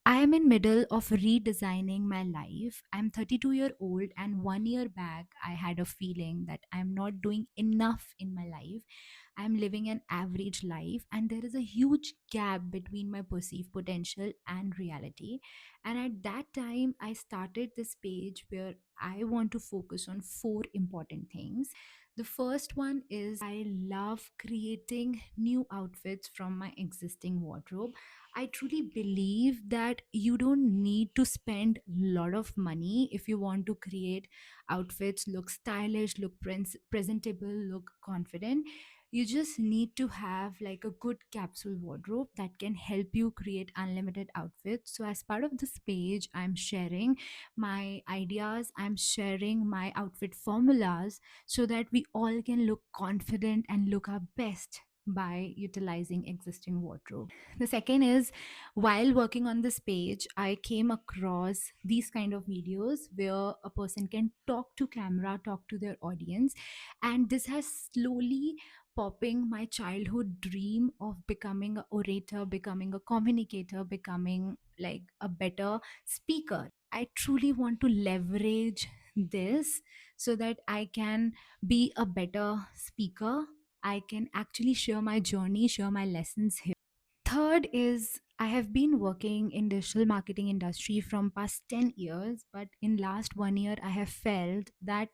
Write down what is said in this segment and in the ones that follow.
I am in middle of redesigning my life. I'm 32 old and 1 year back I had a feeling that I'm not doing enough in my life. I'm living an average life and there is a huge gap between my perceived potential and reality. And at that time I started this page where I want to focus on four important things. The first one is I love creating new outfits from my existing wardrobe. I truly believe that you don't need to spend a lot of money if you want to create outfits, look stylish, look presentable, look confident. You just need to have like a good capsule wardrobe that can help you create unlimited outfits. So, as part of this page, I'm sharing my ideas, I'm sharing my outfit formulas so that we all can look confident and look our best by utilizing existing wardrobe. The second is while working on this page, I came across these kind of videos where a person can talk to camera, talk to their audience, and this has slowly popping my childhood dream of becoming an orator, becoming a communicator, becoming like a better speaker. I truly want to leverage this so that I can be a better speaker. I can actually share my journey, share my lessons here. Third is I have been working in digital marketing industry from past 10 years, but in last 1 year I have felt that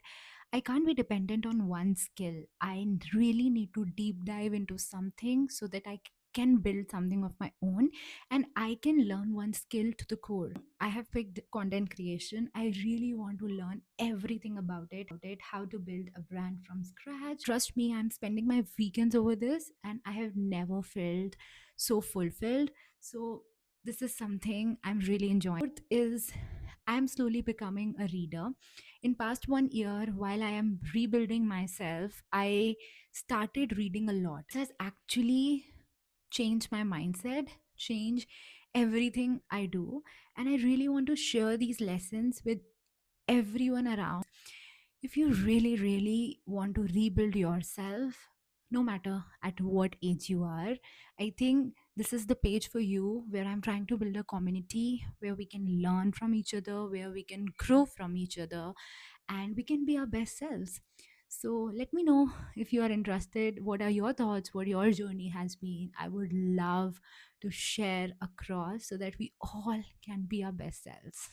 I can't be dependent on one skill. I really need to deep dive into something so that I can build something of my own and I can learn one skill to the core. I have picked content creation. I really want to learn everything about it, how to build a brand from scratch. Trust me, I'm spending my weekends over this and I have never felt so fulfilled. So this is something I'm really enjoying. Fourth is I'm slowly becoming a reader. In past 1 year, while I am rebuilding myself, I started reading a lot. This has actually changed my mindset, change everything I do. And I really want to share these lessons with everyone around. If you really, really want to rebuild yourself, no matter at what age you are, I think this is the page for you where I'm trying to build a community where we can learn from each other, where we can grow from each other, and we can be our best selves. So let me know if you are interested. What are your thoughts? What your journey has been? I would love to share across so that we all can be our best selves.